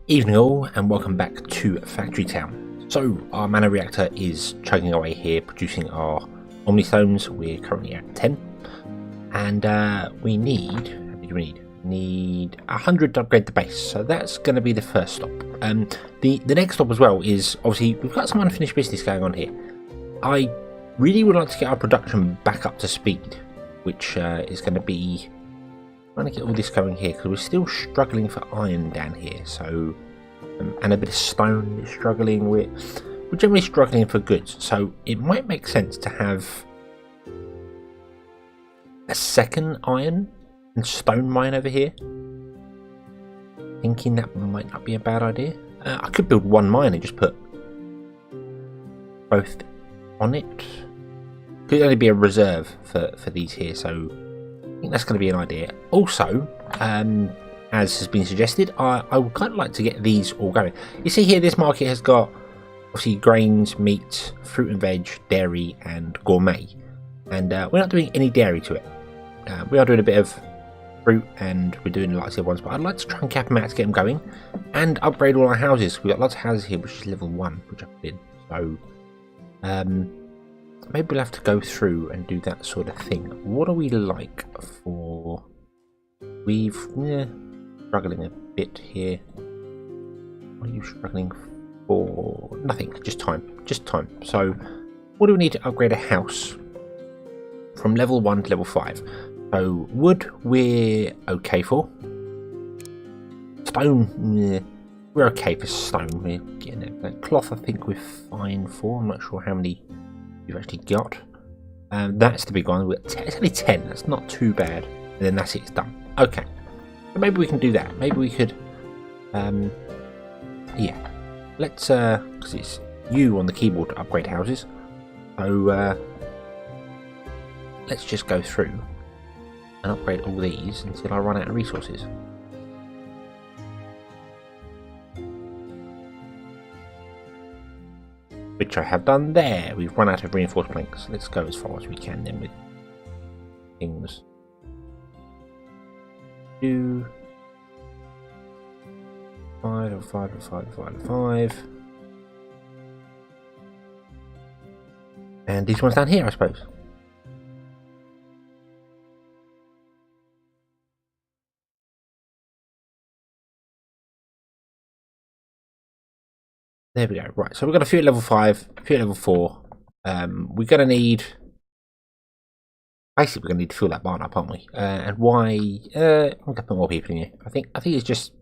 Evening all, and welcome back to Factory Town. So our mana reactor is chugging away here, producing our omnistones. We're currently at 10, and we need, how many do we need 100 to upgrade the base, so that's going to be the first stop. The next stop as well is, obviously, we've got some unfinished business going on here. I really would like to get our production back up to speed, which is going to be trying to get all this going here, because we're still struggling for iron down here, so and a bit of stone is struggling. We're generally struggling for goods, so it might make sense to have a second iron and stone mine over here. Thinking that might not be a bad idea. I could build one mine and just put both on it. Could only be a reserve for these here, so I think that's going to be an idea. Also, as has been suggested, I would kind of like to get these all going. You see here, this market has got obviously grains, meat, fruit and veg, dairy, and gourmet. And we're not doing any dairy to it. We are doing a bit of fruit, and we're doing lots of other ones, but I'd like to try and cap them out to get them going and upgrade all our houses. We've got lots of houses here, which is level 1, which I did. So maybe we'll have to go through and do that sort of thing. What are we like for? We've struggling a bit here. What are you struggling for? Nothing, just time. Just time. So what do we need to upgrade a house from level 1 to level 5? So wood we're okay for. Stone, we're okay for stone. We're getting it. Cloth I think we're fine for. I'm not sure how many you've actually got. That's the big one. It's only 10. That's not too bad. And then that's it. It's done. Okay. So maybe we can do that. Maybe we could. Yeah. Let's. Because it's you on the keyboard to upgrade houses. So let's just go through and upgrade all these until I run out of resources. Which I have done there. We've run out of reinforced planks. Let's go as far as we can then with things. 2, 5, 5, 5, 5, 5. And these ones down here, I suppose. There we go. Right, so we've got a few at level 5, a few at level 4. We're going to need... Basically, we're going to need to fill that barn up, aren't we? And why... I'm going to put more people in here. I think it's just...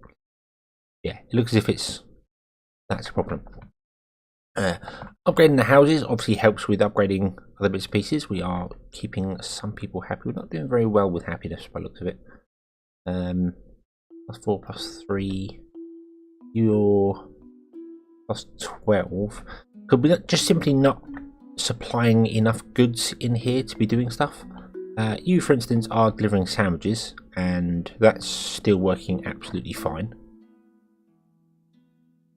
Yeah, it looks as if it's... That's a problem. Upgrading the houses obviously helps with upgrading other bits and pieces. We are keeping some people happy. We're not doing very well with happiness by the looks of it. +4, +3. You're... +12. Could we just simply not supplying enough goods in here to be doing stuff? You, for instance, are delivering sandwiches, and that's still working absolutely fine.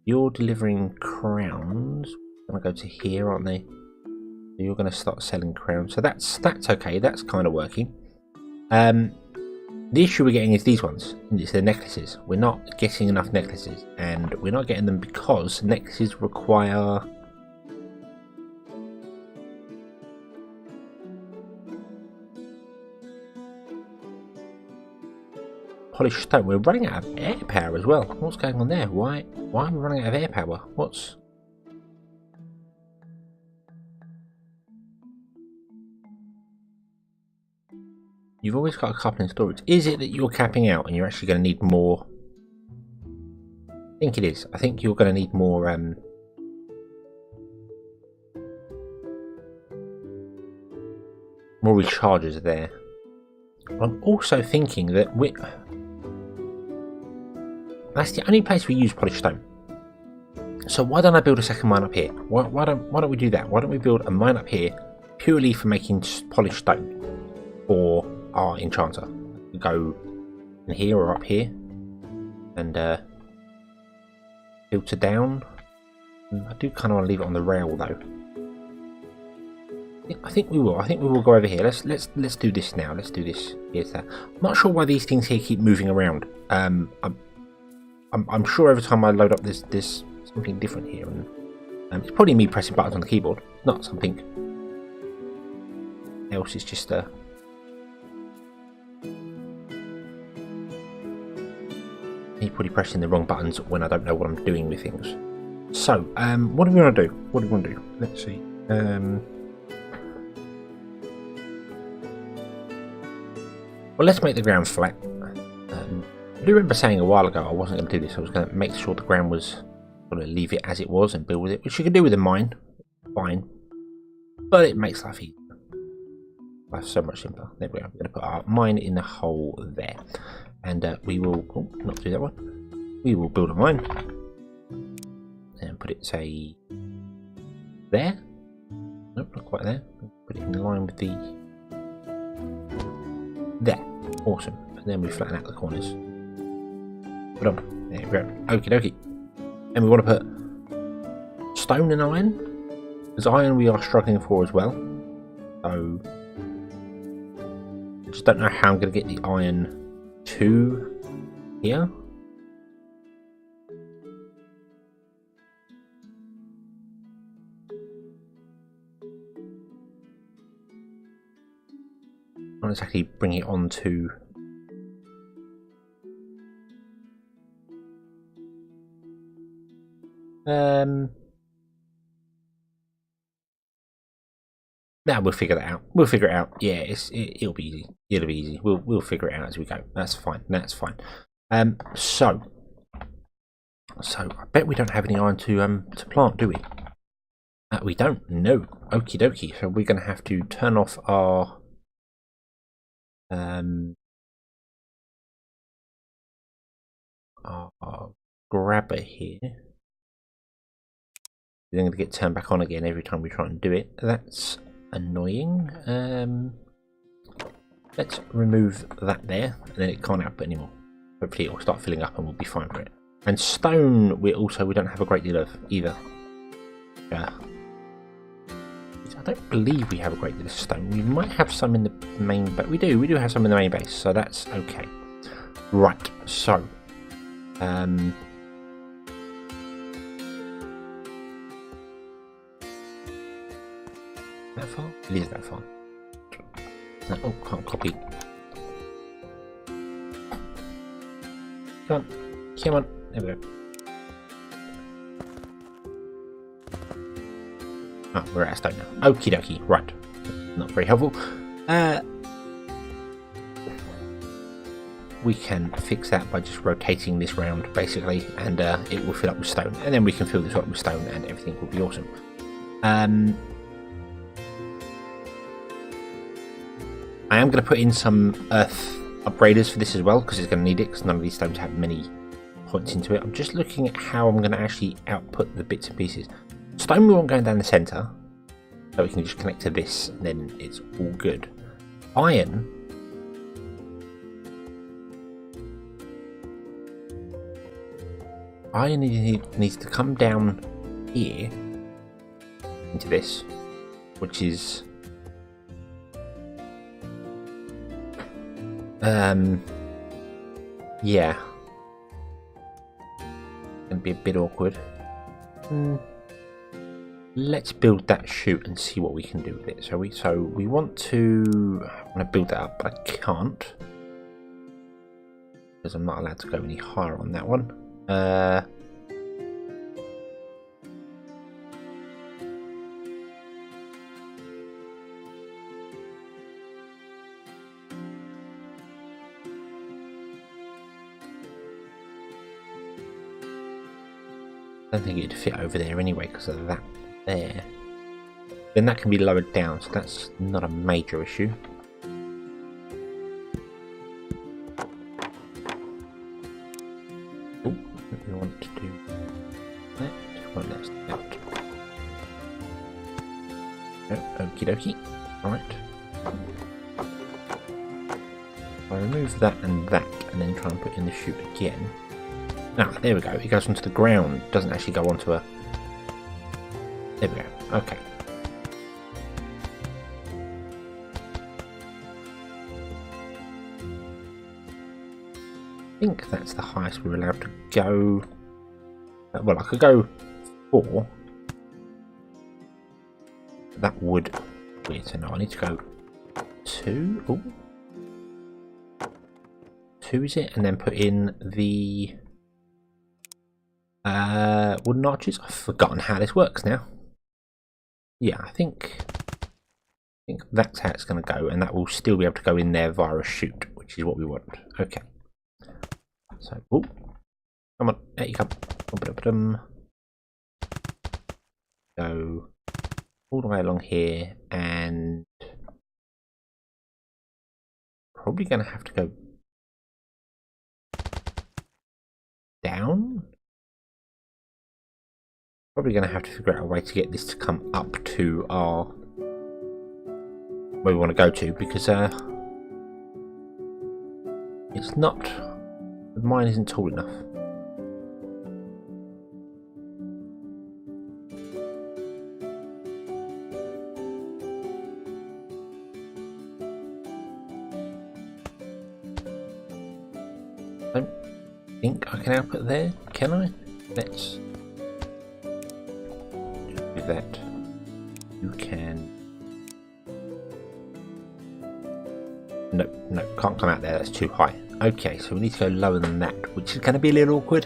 You're delivering crowns. Going to go to here, aren't they? So you're going to start selling crowns. So that's okay. That's kind of working. The issue we're getting is these ones. It's the necklaces. We're not getting enough necklaces, and we're not getting them because necklaces require... polished stone. We're running out of air power as well. What's going on there? Why are we running out of air power? What's... You've always got a couple in storage. Is it that you're capping out and you're actually going to need more? I think it is. I think you're going to need more more recharges there. I'm also thinking that that's the only place we use polished stone. So why don't I build a second mine up here? Why don't we do that? Why don't we build a mine up here purely for making polished stone for our enchanter? We go in here or up here and filter down. I do kind of want to leave it on the rail though. I think we will. I think we will go over here. Let's do this now. Let's do this. Here's that. I'm not sure why these things here keep moving around. I'm sure every time I load up there's something different here, and it's probably me pressing buttons on the keyboard, not something else. It's just me probably pressing the wrong buttons when I don't know what I'm doing with things. So, what do we want to do? What do we want to do? Let's see. Well, let's make the ground flat. I do remember saying a while ago I wasn't going to do this. I was going to make sure the ground was going to leave it as it was and build with it, which you can do with a mine. Fine. But it makes life easier. Life's so much simpler. There we go. I'm going to put our mine in the hole there. And we will... Oh, not do that one. We will build a mine. And put it, say... there? Nope, not quite there. Put it in line with the... there. Awesome. And then we flatten out the corners. Put on. There we go. Okie dokie. And we want to put stone and iron. Because iron we are struggling for as well. So I just don't know how I'm going to get the iron to here. Not exactly bring it on to now we'll figure that out. We'll figure it out. Yeah, it'll be easy. It'll be easy. We'll figure it out as we go. That's fine. That's fine. So I bet we don't have any iron to plant, do we? We don't. No. Okie dokie. So we're going to have to turn off our grabber here. Then going to get turned back on again every time we try and do it. That's annoying. Let's remove that there, and then it can't output anymore. Hopefully it will start filling up and we'll be fine for it. And stone we don't have a great deal of either. I don't believe we have a great deal of stone. We might have some in the main base. We do have some in the main base, so that's okay. Right, so that far? It is that far. No, oh, can't copy. Come on. There we go. Oh, we're out of stone now. Okie dokie. Right. Not very helpful. We can fix that by just rotating this round, basically, and it will fill up with stone. And then we can fill this up with stone and everything will be awesome. I am going to put in some earth upgraders for this as well, because it's going to need it, because none of these stones have many points into it. I'm just looking at how I'm going to actually output the bits and pieces. Stone we want going down the centre, so we can just connect to this, and then it's all good. Iron, needs to come down here into this, which is yeah, gonna be a bit awkward. Let's build that chute and see what we can do with it. So we want to build that up, but I can't because I'm not allowed to go any higher on that one. I don't think it'd fit over there anyway because of that there. Then that can be lowered down, so that's not a major issue. Oh, we want to do that. Well, that's out. Oh, okie dokie. Right. I remove that and then try and put in the chute again. Now, there we go. It goes onto the ground. It doesn't actually go onto a... There we go. Okay. think that's the highest we're allowed to go. Well, I could go 4. That would... Weird, so no, I need to go 2. Ooh. 2 is it? And then put in the wooden arches. I've forgotten how this works now. Yeah, I think that's how it's going to go, and that will still be able to go in there via a chute, which is what we want. Okay. So, oh, come on, there you come. Go all the way along here, and probably going to have to go down. Probably going to have to figure out a way to get this to come up to our where we want to go to, because it's not, mine isn't tall enough. I don't think I can output there, can I? Let's do that. You can. No, can't come out there, that's too high. Okay, so we need to go lower than that, which is going to be a little awkward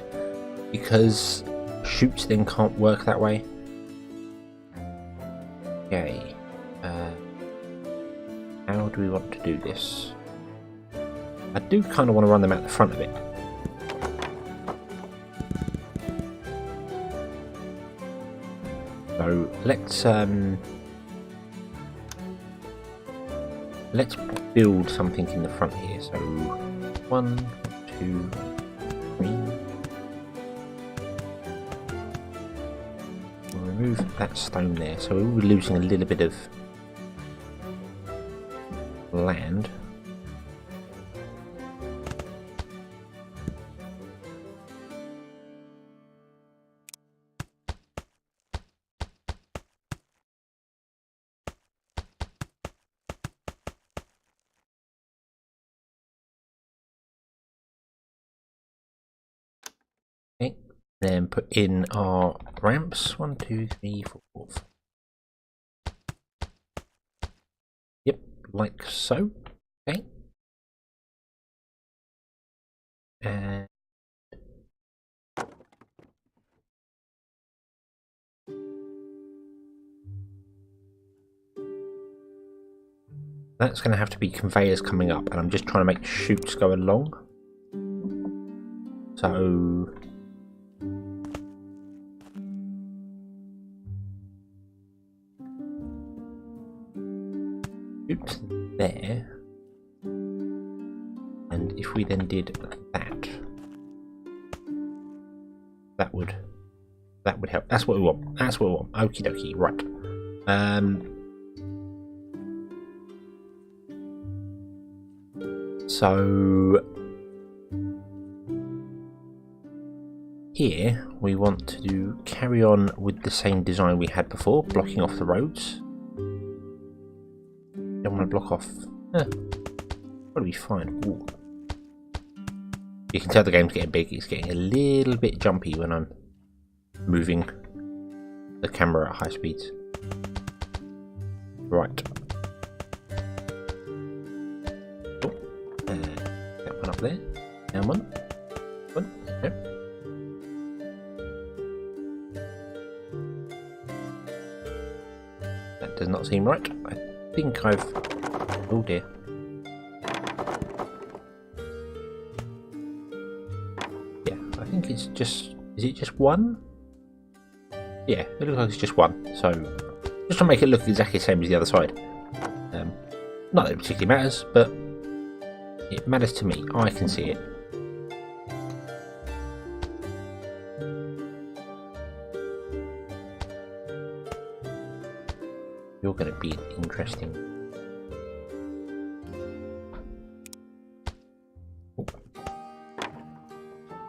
because chutes then can't work that way. Okay, how do we want to do this? I do kind of want to run them out the front of it. So let's build something in the front here. So 1, 2, 3. We'll remove that stone there. So we'll be losing a little bit of land. Okay, then put in our ramps. 1, 2, 3, 4, 5. Yep, like so. Okay. And that's going to have to be conveyors coming up, and I'm just trying to make chutes go along. So chutes there, and if we then did that, that would help. That's what we want. That's what we want. Okie dokie. Right. So here we want to carry on with the same design we had before, blocking off the roads. Don't want to block off. That'll be fine. Ooh. You can tell the game's getting big. It's getting a little bit jumpy when I'm moving the camera at high speeds. Right. That one up there. And one. Yep. That does not seem right. I think I've... Oh dear. Yeah, I think it's just... Is it just one? Yeah, it looks like it's just one. So, just to make it look exactly the same as the other side. Not that it particularly matters, but it matters to me. I can see it. You're going to be interesting. Oh.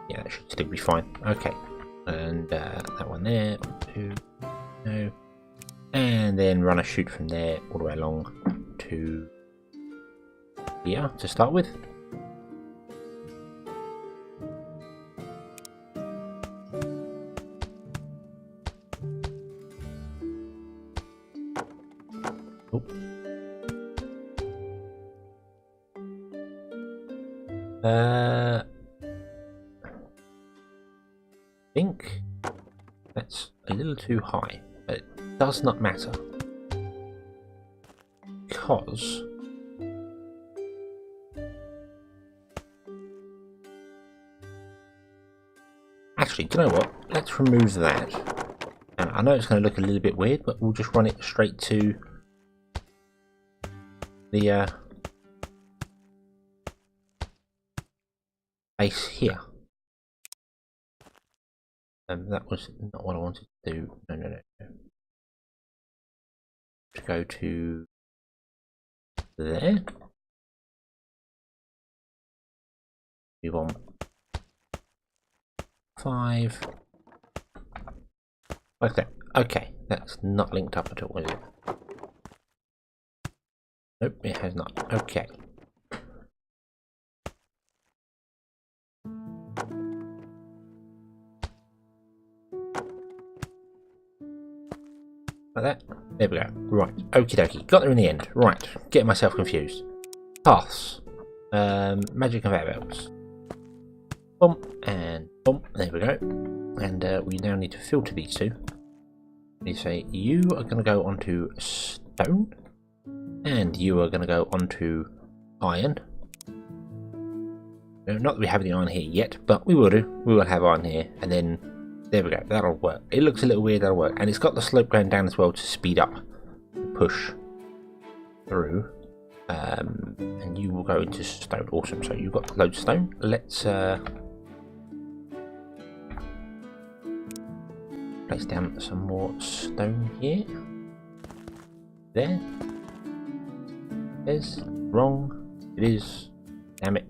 Yeah, that should still be fine. Okay. And that one there. 1, 2, no. And then run a chute from there all the way along to here to start with. I think that's a little too high, but it does not matter because actually, do you know what? Let's remove that. And I know it's going to look a little bit weird, but we'll just run it straight to the base here. That was not what I wanted to do. No. To go to there. Move on. 5. Like that. Okay, that's not linked up at all, is it? Nope, it has not. Okay. Like that. There we go. Right. Okie dokie. Got there in the end. Right. Getting myself confused. Paths. Magic conveyor belts. Bump and bump. There we go. And we now need to filter these two. You say you are going to go onto stone, and you are going to go onto iron. No, not that we have any iron here yet, but we will do. We will have iron here, and then there we go. That'll work. It looks a little weird. That'll work, and it's got the slope going down as well to speed up, push through. And you will go into stone. Awesome. So you've got loads of stone. Let's place down some more stone here. There. There's wrong. It is. Damn it.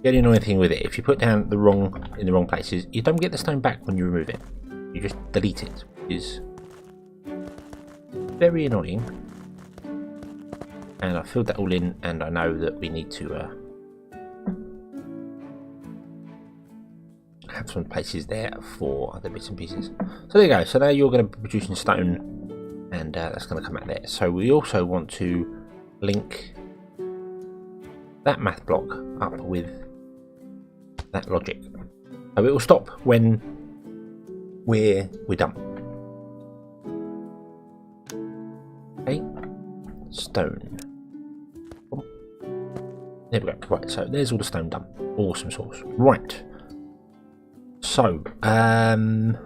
The only annoying thing with it, if you put down the wrong in the wrong places, you don't get the stone back when you remove it. You just delete it, which is very annoying. And I filled that all in, and I know that we need to have some places there for other bits and pieces. So there you go. So now you're going to be producing stone, and that's going to come out there. So we also want to link that math block up with that logic. So it will stop when we're done. Okay, stone. There we go. Right, so there's all the stone done. Awesome sauce. Right. So, iron's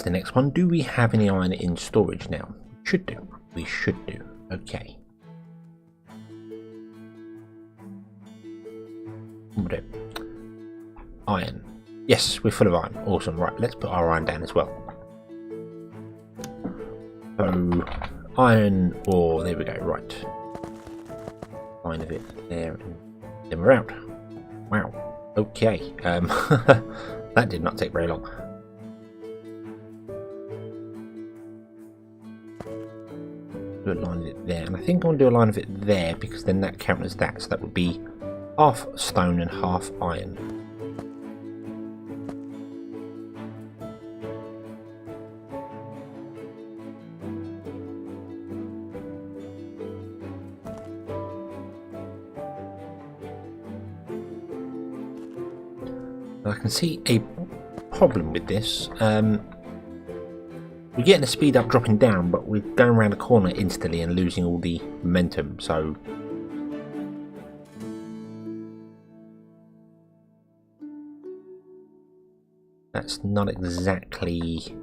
the next one. Do we have any iron in storage now? Should do. We should do. Okay. We'll do. Iron. Yes, we're full of iron. Awesome. Right, let's put our iron down as well. So, iron ore. There we go. Right. Line of it there, and then we're out. Wow. Okay. That did not take very long. Do a line of it there, and I think I want to do a line of it there because then that counts as that. So that would be half stone and half iron. I can see a problem with this. We're getting the speed up dropping down, but we're going around the corner instantly and losing all the momentum, so that's not exactly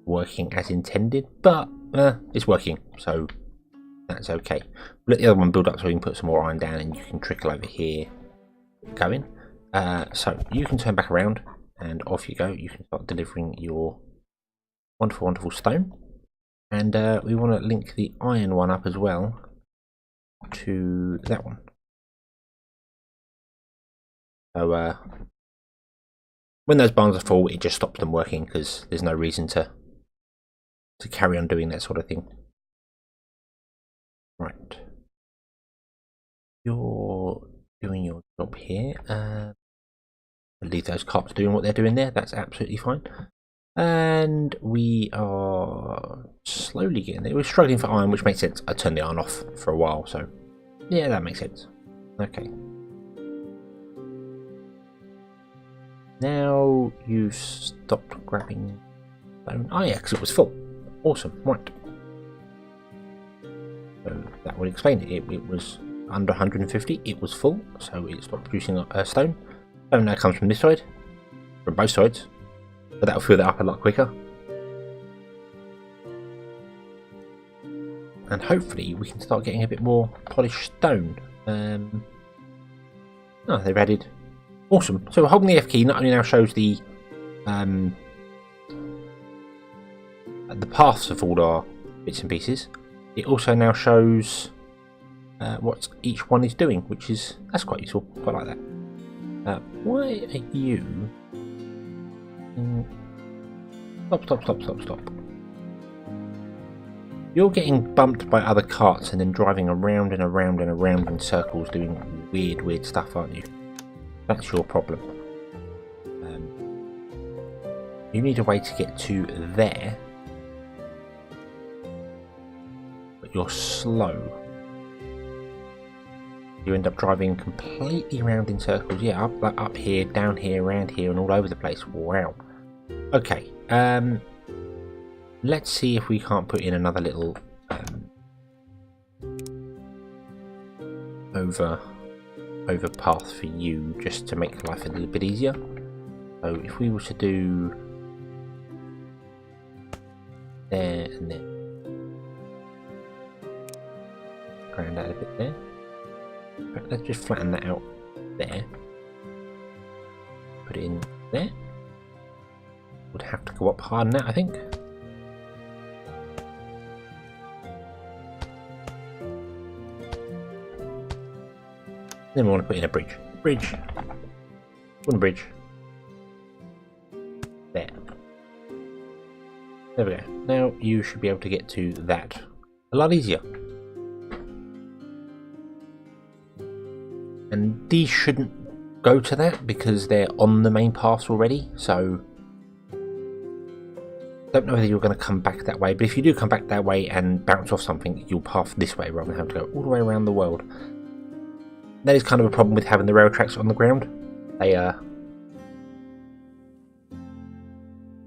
working as intended, but it's working, so that's okay. Let the other one build up so we can put some more iron down and you can trickle over here going. So you can turn back around and off you go. You can start delivering your wonderful stone, and we want to link the iron one up as well to that one. So when those barns are full, it just stops them working because there's no reason to carry on doing that sort of thing. Right, you're doing your job here. Leave those cops doing what they're doing there. That's absolutely fine. And we are slowly getting there. We're struggling for iron, which makes sense. I turned the iron off for a while, so yeah, that makes sense. Okay. Now you've stopped grabbing stone. Oh yeah, because it was full. Awesome, right. So that would explain it. It was under 150, it was full, so it stopped producing stone. Stone now comes from this side, from both sides, but that'll fill that up a lot quicker. And hopefully we can start getting a bit more polished stone. Oh, they've added. Awesome. So holding the F key not only now shows the paths of all our bits and pieces, it also now shows what each one is doing, which is that's quite useful. Quite like that. Why are you? Stop. You're getting bumped by other carts and then driving around and around and around in circles doing weird stuff, aren't you? That's your problem. You need a way to get to there, but you're slow. You end up driving completely around in circles. Yeah, up here, down here, around here, and all over the place. Wow. Okay. Let's see if we can't put in another little over path for you, just to make life a little bit easier. So if we were to do there and there, ground out a bit there. Let's just flatten that out there. Put it in there. Would have to go up higher than that, I think. Then we want to put in a bridge. One bridge. There. There we go. Now you should be able to get to that a lot easier. And these shouldn't go to that because they're on the main paths already, so don't know whether you're going to come back that way, but if you do come back that way and bounce off something, you'll path this way rather than have to go all the way around the world. That is kind of a problem with having the rail tracks on the ground. They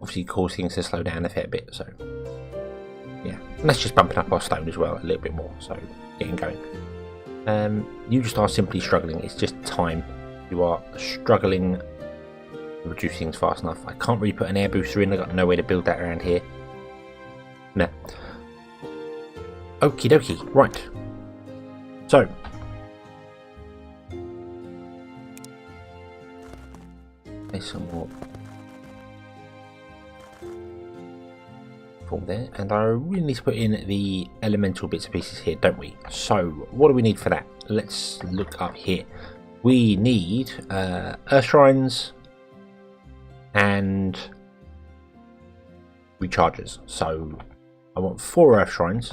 obviously cause things to slow down a fair bit, so yeah. And that's just bumping up our stone as well a little bit more, so getting going. You just are simply struggling. It's just time. You are struggling to reduce things fast enough. I can't really put an air booster in. I've got no way to build that around here. No. Okie dokie. Right. So. There's some more. There, and I really need to put in the elemental bits and pieces here, don't we? So what do we need for that? Let's look up here. We need earth shrines and rechargers. So I want 4 earth shrines.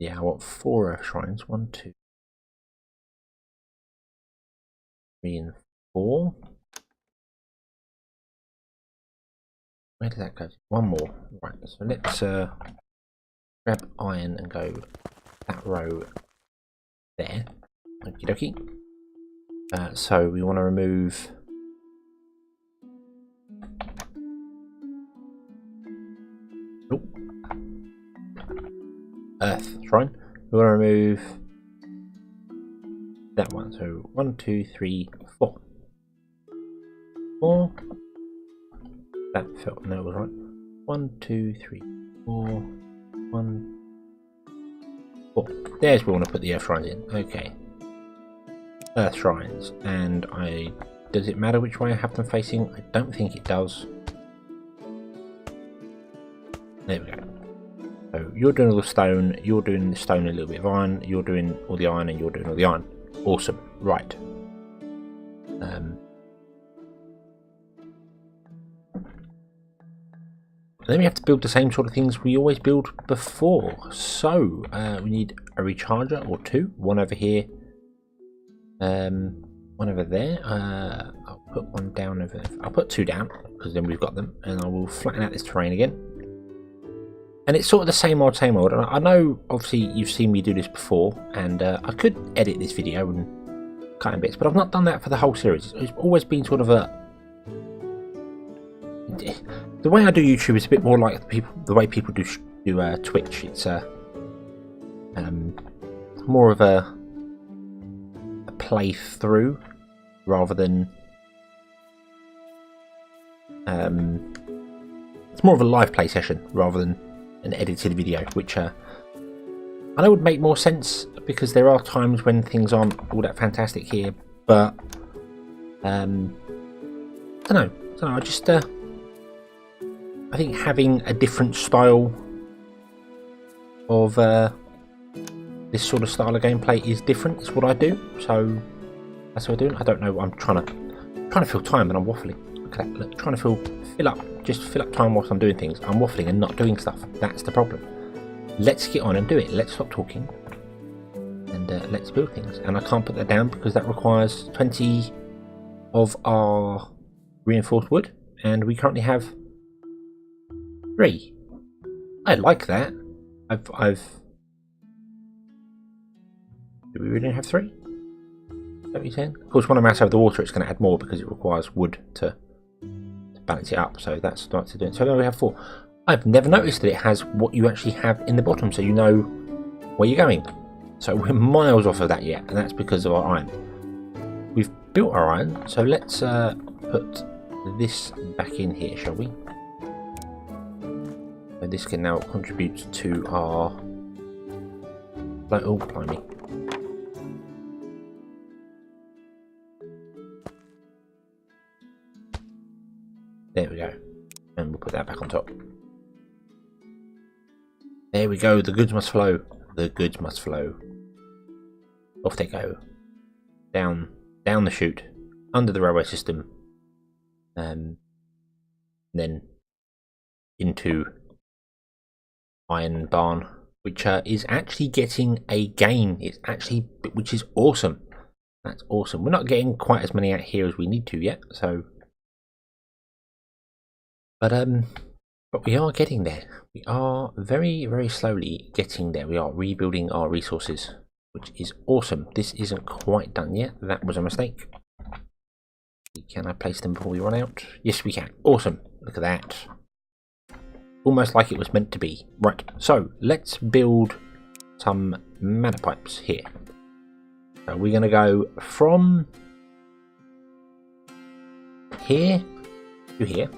Yeah, I want 4 earth shrines. 1, 2, 3, and 4. Where did that go? 1 more. Right, so let's grab iron and go that row there. Okie dokie. So we want to remove earth shrine. We want to remove that one. So 1, 2, 3, 4. 4. That felt no, it was right. 1, 2, 3, 4. 1, 4. There's where we want to put the earth shrines in. Okay. Earth shrines, and does it matter which way I have them facing? I don't think it does. There we go. So you're doing all the stone, you're doing the stone and a little bit of iron, you're doing all the iron, and you're doing all the iron. Awesome. Right. then we have to build the same sort of things we always build before. So we need a recharger or two, one over here, one over there. I'll put one down over there. I'll put two down because then we've got them, and I will flatten out this terrain again. And it's sort of the same old, and I know obviously you've seen me do this before, and I could edit this video and cut in bits, but I've not done that for the whole series. It's always been sort of a... The way I do YouTube is a bit more like the way people do Twitch. It's more of a playthrough rather than it's more of a live play session rather than an edited video, which I know would make more sense because there are times when things aren't all that fantastic here, but I don't know. I just I think having a different style of this sort of style of gameplay is different. It's what I do, so that's what I'm doing. I don't know. I'm trying to fill time, and I'm waffling. Look at that. Look, trying to fill up time whilst I'm doing things. I'm waffling and not doing stuff. That's the problem. Let's get on and do it. Let's stop talking and let's build things. And I can't put that down because that requires 20 of our reinforced wood, and we currently have 3. I like that. Do we really have 3? Is that what you're saying? Of course, when I'm out over the water, it's going to add more because it requires wood to balance it up. So that starts to do it. So now we have 4. I've never noticed that it has what you actually have in the bottom, so you know where you're going. So we're miles off of that yet, and that's because of our iron. We've built our iron, so let's put this back in here, shall we? So this can now contribute to our... Oh, blimey. There we go. And we'll put that back on top. There we go. The goods must flow. The goods must flow. Off they go. Down the chute. Under the railway system. Then into Iron Barn, which is actually getting a gain. It's actually, which is awesome. That's awesome. We're not getting quite as many out here as we need to yet, so... But we are getting there. We are very, very slowly getting there. We are rebuilding our resources, which is awesome. This isn't quite done yet. That was a mistake. Can I place them before we run out? Yes, we can. Awesome. Look at that. Almost like it was meant to be. Right, so let's build some mana pipes here. So we're going to go from here to here,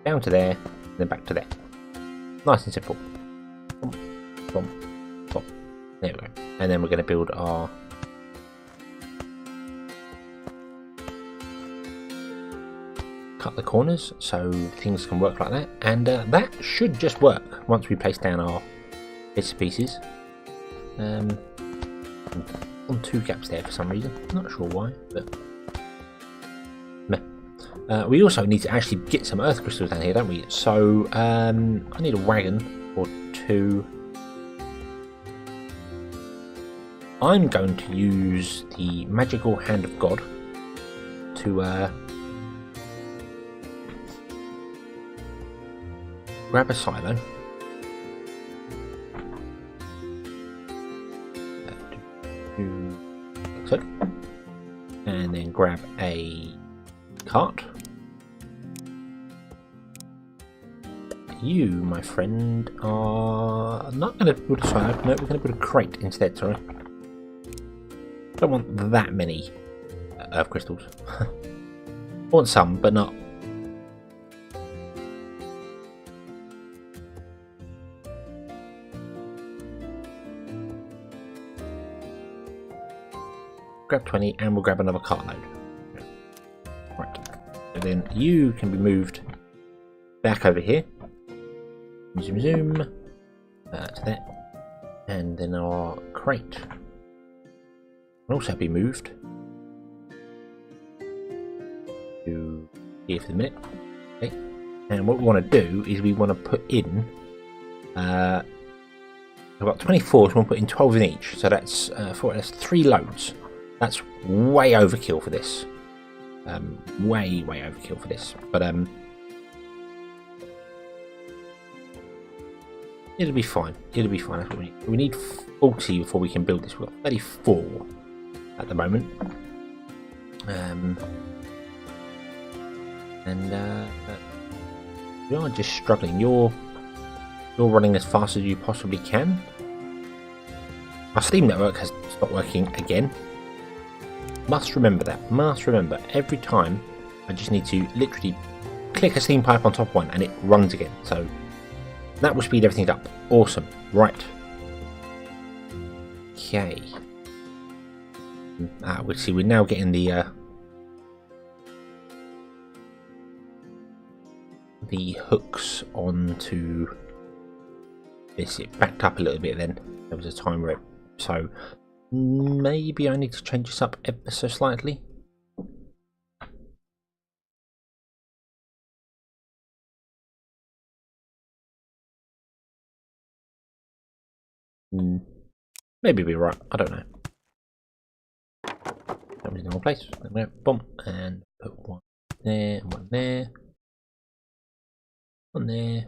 down to there, and then back to there. Nice and simple. Boom, boom, boom. There we go. And then we're going to build our... cut the corners so things can work like that, and that should just work once we place down our bits and pieces. On 2 gaps there for some reason, not sure why, but meh. We also need to actually get some earth crystals down here, don't we? So I need a wagon or 2. I'm going to use the magical hand of God to grab a silo, like so, and then grab a cart. You, my friend, are not going to build a silo. No, we're going to build a crate instead. Sorry, don't want that many earth crystals. I want some, but not. Grab 20 and we'll grab another cartload. Right, so then you can be moved back over here. Zoom zoom to that, and then our crate can also be moved to here for the minute. Okay, And what we want to do is we want to put in, I've got 24, so we want to put in 12 in each. So that's that's 3 loads. That's way overkill for this. Way overkill for this. But it'll be fine. It'll be fine. That's what we need. We need 40 before we can build this. We've got 34 at the moment. We are just struggling. You're running as fast as you possibly can. Our Steam network has stopped working again. Must remember that. Must remember. Every time I just need to literally click a Steam pipe on top of one and it runs again. So that will speed everything up. Awesome. Right. Okay. We'll see. We're now getting the hooks onto this. It backed up a little bit then. There was a time where so maybe I need to change this up ever so slightly. Maybe be right. I don't know. That was in the wrong place. Boom, and put one there, and one there, one there.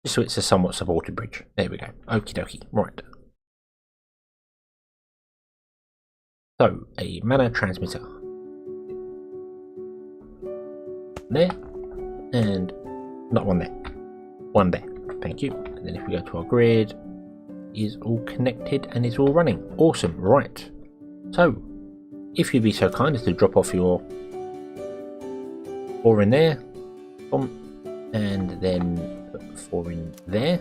Just so it's a somewhat supported bridge. There we go. Okie dokie. Right. So a mana transmitter there, and not one there. One there. Thank you. And then if we go to our grid, is all connected and it's all running. Awesome. Right. So if you'd be so kind as to drop off your 4 in there, boom, and then put 4 in there.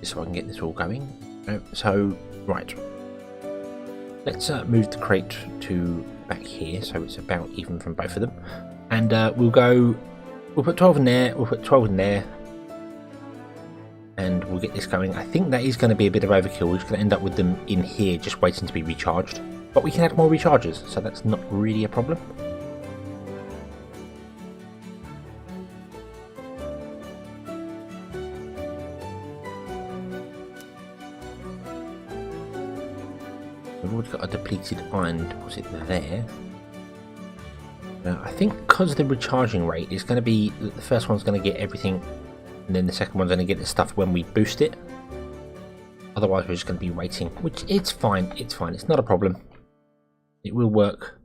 So I can get this all going. So right, let's move the crate to back here so it's about even from both of them, and we'll put 12 in there, we'll put 12 in there, and we'll get this going. I think that is going to be a bit of overkill. We're just going to end up with them in here just waiting to be recharged, but we can add more rechargers, so that's not really a problem. We've already got a depleted iron deposit there. I think because the recharging rate is going to be that the first one's going to get everything, and then the second one's going to get the stuff when we boost it. Otherwise, we're just going to be waiting, which it's fine. It's fine. It's not a problem. It will work.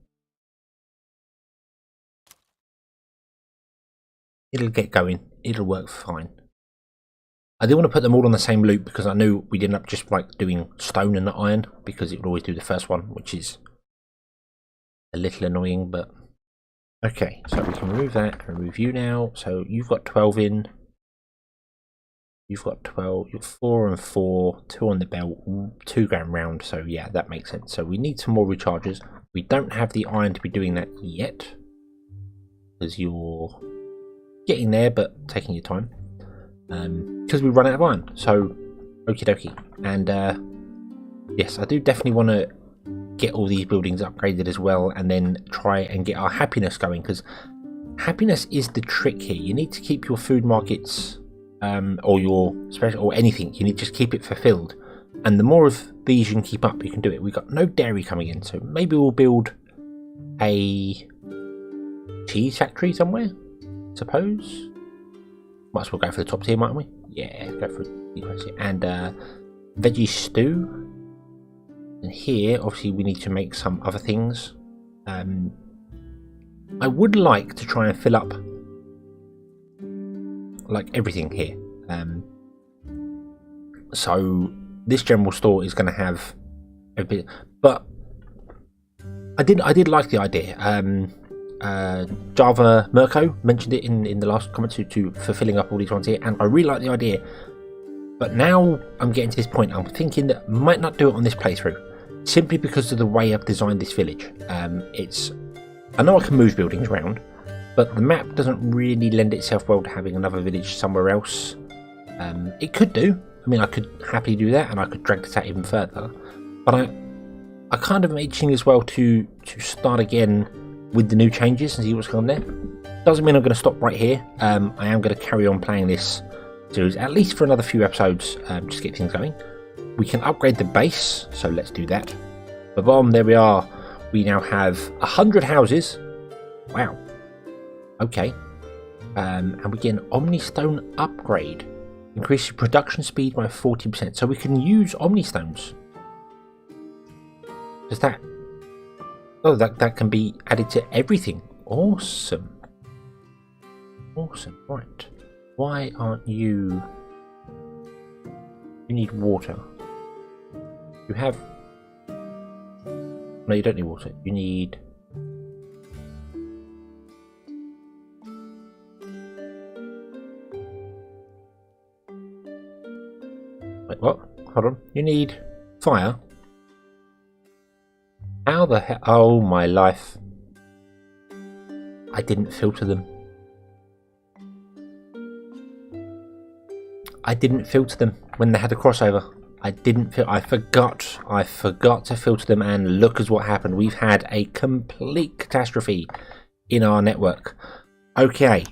It'll get going. It'll work fine. I didn't want to put them all on the same loop because I knew we'd end up just like doing stone and iron, because it would always do the first one, which is a little annoying, but okay. So we can remove that and remove you now. So you've got 12 in. You've got 12. You're 4 and 4, 2 on the belt, 2 going round. So yeah, that makes sense. So we need some more recharges. We don't have the iron to be doing that yet because you're getting there, but taking your time. Because we run out of iron, so okie dokie. And yes, I do definitely want to get all these buildings upgraded as well, and then try and get our happiness going, because happiness is the trick here. You need to keep your food markets or your special or anything, you need to just keep it fulfilled, and the more of these you can keep up, you can do it. We've got no dairy coming in, so maybe we'll build a cheese factory somewhere, suppose. Might as well go for the top tier, mightn't we? Yeah, go for it. And veggie stew. And here, obviously, we need to make some other things. I would like to try and fill up like everything here. So this general store is going to have a bit, but I did like the idea. Java Mirko mentioned it in the last comment to fulfilling up all these ones here, and I really like the idea. But now I'm getting to this point, I'm thinking that I might not do it on this playthrough, simply because of the way I've designed this village. It's I know I can move buildings around, but the map doesn't really lend itself well to having another village somewhere else. It could do. I mean, I could happily do that, and I could drag this out even further. But I kind of am itching as well to start again with the new changes and see what's going on there. Doesn't mean I'm going to stop right here. I am going to carry on playing this series at least for another few episodes, just to get things going. We can upgrade the base, so let's do that. Boom, there we are. We now have 100 houses. Wow. Okay. And we get an Omni Stone upgrade. Increases production speed by 40%. So we can use Omni Stones. Does that... Oh, that can be added to everything. Awesome. Awesome. Right. Why aren't you... You need water. You have... No, you don't need water. You need... Wait, what? Hold on. You need fire. How the hell? Oh my life. I didn't filter them. I didn't filter them when they had a crossover. I forgot to filter them, and look at what happened. We've had a complete catastrophe in our network. Okay.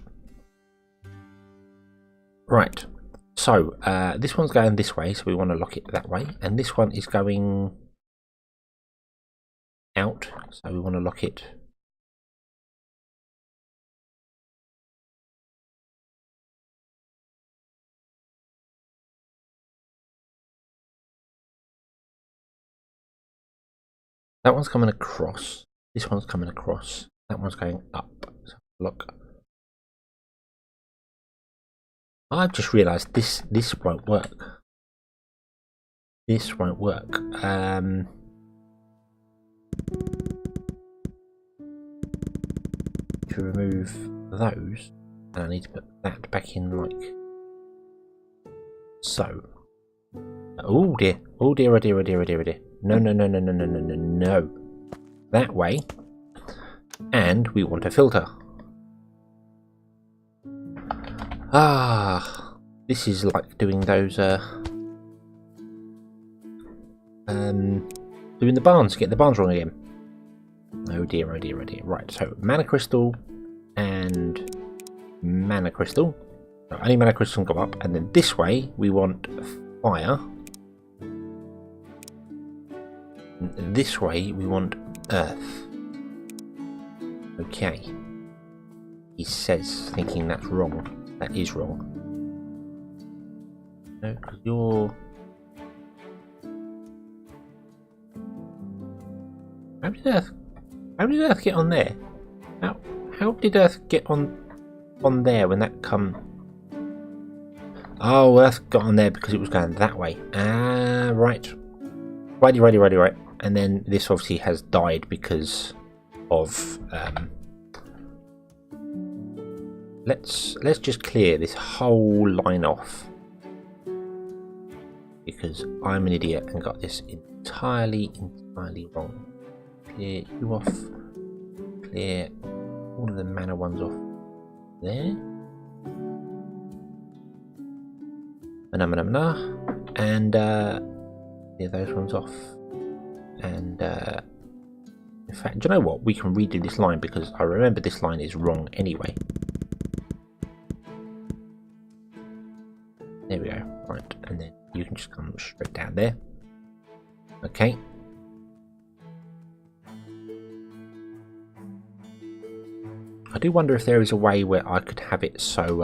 Right. So, this one's going this way, so we want to lock it that way. And this one is going out, so we want to lock it. That one's coming across. This one's coming across. That one's going up. So look. I've just realised this won't work. This won't work. To remove those, and I need to put that back in like so. Oh dear! Oh dear! Oh dear! Oh dear! Oh dear! Oh dear! No! No! No! No! No! No! No! No! No! That way, and we want a filter. Ah, this is like doing those doing the barns, get the barns wrong again. Oh dear, oh dear, oh dear. Right, so mana crystal and mana crystal. So only mana crystal can go up, and then this way we want fire. And this way we want earth. Okay. He says, thinking that's wrong. That is wrong. No, because you're... How did Earth get on there? How did Earth get on there when that come? Oh, Earth got on there because it was going that way. Ah, right. Righty. And then this obviously has died because of let's just clear this whole line off, because I'm an idiot and got this entirely wrong. Clear you off. Clear all of the mana ones off there. And clear those ones off. And in fact, do you know what? We can redo this line because I remember this line is wrong anyway. There we go. Right, and then you can just come straight down there. Okay. I do wonder if there is a way where I could have it so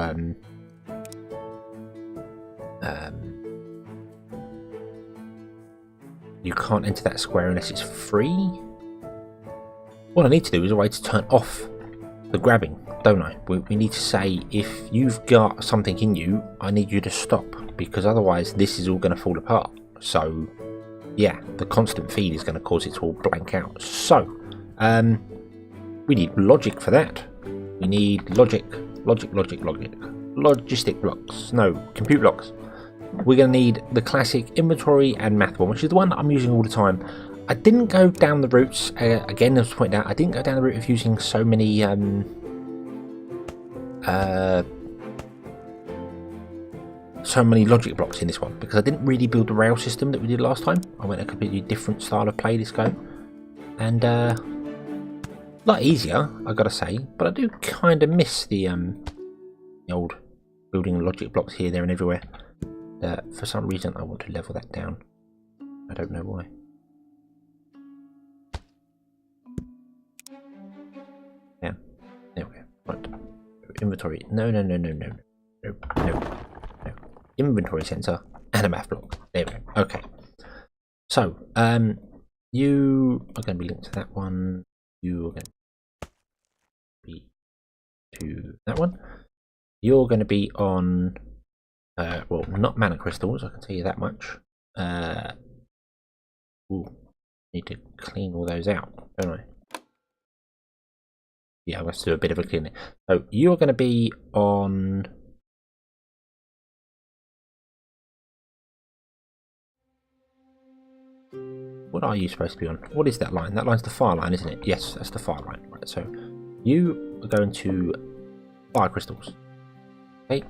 you can't enter that square unless it's free. What I need to do is a way to turn off the grabbing, don't I? We need to say, if you've got something in you, I need you to stop, because otherwise this is all going to fall apart. So yeah, the constant feed is going to cause it to all blank out. So we need logic for that. We need logistic blocks. No, compute blocks. We're going to need the classic inventory and math one, which is the one that I'm using all the time. I didn't go down the routes, again as pointed out, I didn't go down the route of using so many logic blocks in this one, because I didn't really build the rail system that we did last time. I went a completely different style of play this go, and a lot easier, I gotta say, but I do kind of miss the old building logic blocks here, there and everywhere. For some reason I want to level that down. I don't know why. Yeah, there we go. Right. Inventory. No. Inventory sensor and a math block. There we go. Okay. So, you are going to be linked to that one. You are going to be to that one. You're going to be on, well, not mana crystals, I can tell you that much. Ooh, need to clean all those out, don't I? Yeah, let's do a bit of a cleaning. So you're going to be on. What are you supposed to be on? What is that line? That line's the fire line, isn't it? Yes, that's the fire line. Right, so you are going to fire crystals. Okay.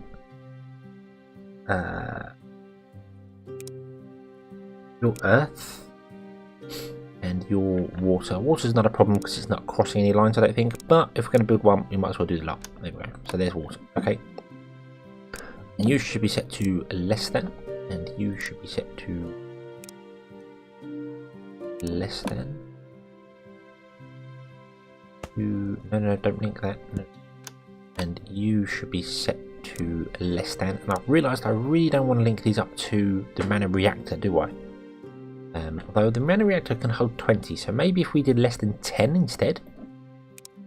Your earth and your water. Water's not a problem because it's not crossing any lines, I don't think. But if we're going to build one, we might as well do the lot. There we go. So there's water. Okay. And you should be set to less than, and you should be set to less than. No, don't link that. No. And you should be set to less than. And I've realised I really don't want to link these up to the mana reactor, do I? Although the mana reactor can hold 20, so maybe if we did less than 10 instead.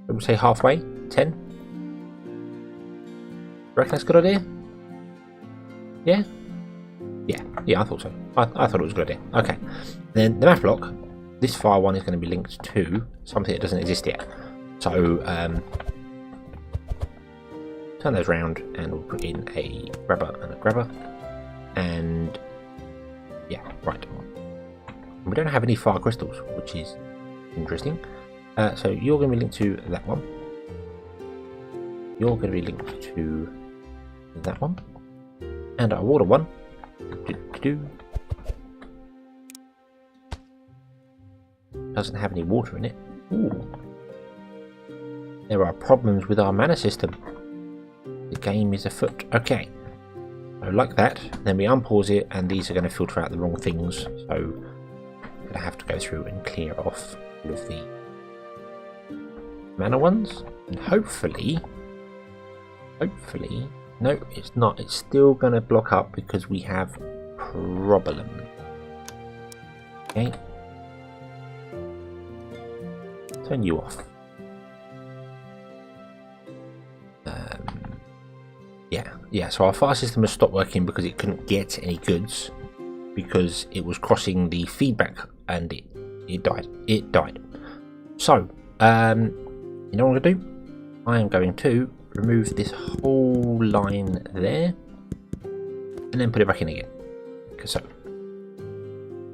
We'll say halfway, 10. Reckon that's a good idea? Yeah? Yeah, I thought so. I thought it was a good idea. Okay. Then the math block, this fire one is going to be linked to something that doesn't exist yet. So, turn those round and we'll put in a grabber and a grabber. And, yeah, right. We don't have any fire crystals, which is interesting. So you're going to be linked to that one. You're going to be linked to that one. And our water one. Doesn't have any water in it. Ooh. There are problems with our mana system. The game is afoot. Okay. So like that. Then we unpause it and these are going to filter out the wrong things. So I have to go through and clear off all of the mana ones, and hopefully, no, it's not. It's still going to block up because we have problem. Okay, turn you off. Yeah. So our fire system has stopped working because it couldn't get any goods because it was crossing the feedback. And it died. So, you know what I'm going to do? I am going to remove this whole line there, and then put it back in again. So,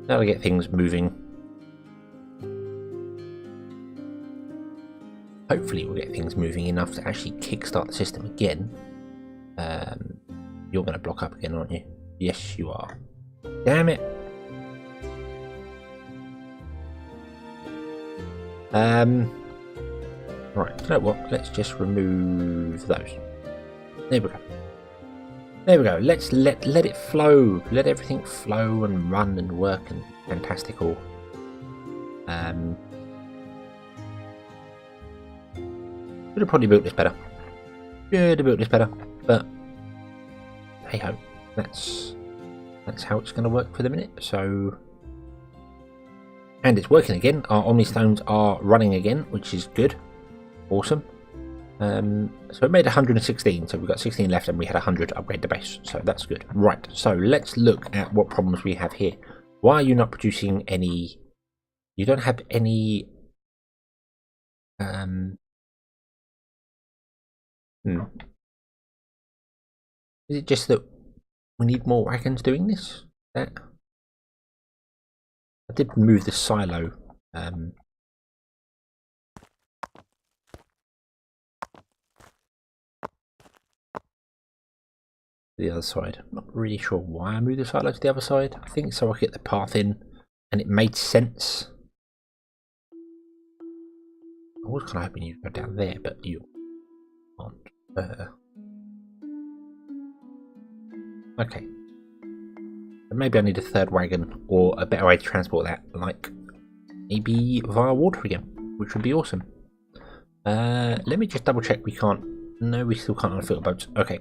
that'll get things moving. Hopefully we'll get things moving enough to actually kickstart the system again. You're going to block up again, aren't you? Yes, you are. Damn it. Right, you know what? Let's just remove those. There we go. Let's let it flow. Let everything flow and run and work and fantastical. Should have probably built this better. But hey ho, that's how it's going to work for the minute. So. And it's working again. Our Omni Stones are running again, which is good. Awesome. So it made 116, so we've got 16 left and we had 100 upgrade the base. So that's good. Right, so let's look at what problems we have here. Why are you not producing any... You don't have any... Is it just that we need more wagons doing this? I did move the silo. The other side. I'm not really sure why I moved the silo to the other side. I think so I could get the path in, and it made sense. I was kind of hoping you'd go down there, but you can't. Okay. Maybe I need a third wagon or a better way to transport that, like maybe via water again, which would be awesome. Let me just double check we can't. No, we still can't on filter boats. Okay.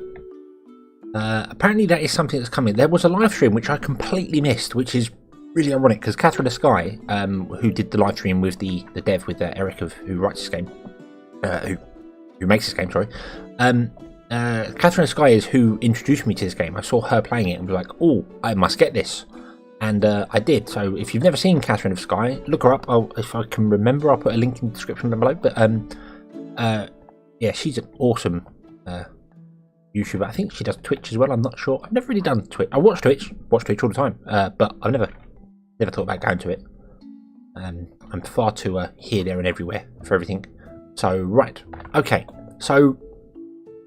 Apparently that is something that's coming. There was a live stream which I completely missed, which is really ironic because Catherine the Sky, who did the live stream with the dev with Eric who writes this game, who makes this game, sorry. Catherine the Sky is who introduced me to this game. I saw her playing it and was like, "Oh, I must get this," and I did. So if you've never seen Catherine of Sky, look her up. If I can remember, I'll put a link in the description down below. But yeah, she's an awesome YouTuber. I think she does Twitch as well. I'm not sure. I've never really done Twitch. I watch Twitch all the time, but I've never thought about going to it. I'm far too here, there, and everywhere for everything. So right, okay. So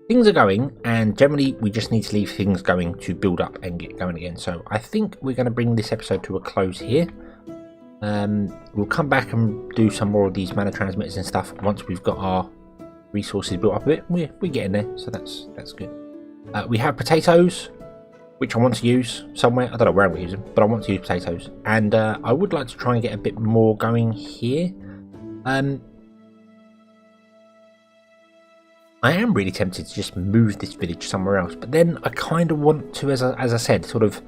things are going, and generally we just need to leave things going to build up and get going again. So I think we're going to bring this episode to a close here. We'll come back and do some more of these mana transmitters and stuff once we've got our resources built up a bit. We're getting there, so that's good. We have potatoes, which I want to use somewhere. I don't know where I'm going to use them, but I want to use potatoes. And I would like to try and get a bit more going here. I am really tempted to just move this village somewhere else, but then I kind of want to, as I said, sort of,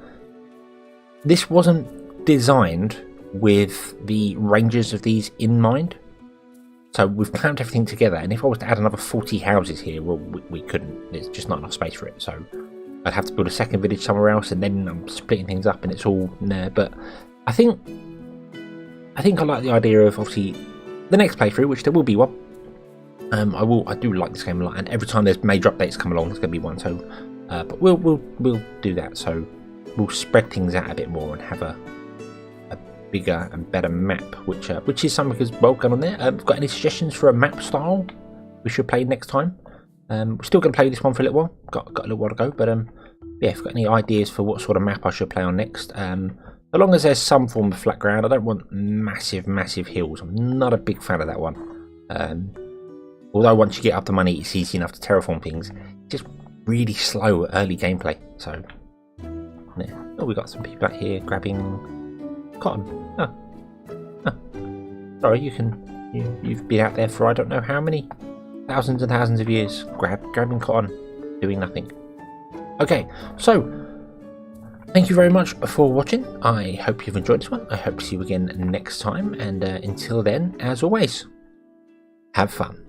this wasn't designed with the ranges of these in mind. So we've clamped everything together, and if I was to add another 40 houses here, well, we couldn't. There's just not enough space for it. So I'd have to build a second village somewhere else, and then I'm splitting things up, and it's all there. But I think I like the idea of, obviously, the next playthrough, which there will be one. I do like this game a lot, and every time there's major updates come along, there's going to be one. So, but we'll do that. So we'll spread things out a bit more and have a bigger and better map, which is something as well going on there. Got any suggestions for a map style we should play next time? We're still going to play this one for a little while. Got a little while to go, but yeah, if you've got any ideas for what sort of map I should play on next, as long as there's some form of flat ground. I don't want massive hills. I'm not a big fan of that one. Although once you get up the money, it's easy enough to terraform things. It's just really slow early gameplay. So, yeah. Oh, we got some people out here grabbing cotton. Oh. Sorry, you've been out there for I don't know how many thousands and thousands of years, grabbing cotton, doing nothing. Okay, so thank you very much for watching. I hope you've enjoyed this one. I hope to see you again next time. And until then, as always, have fun.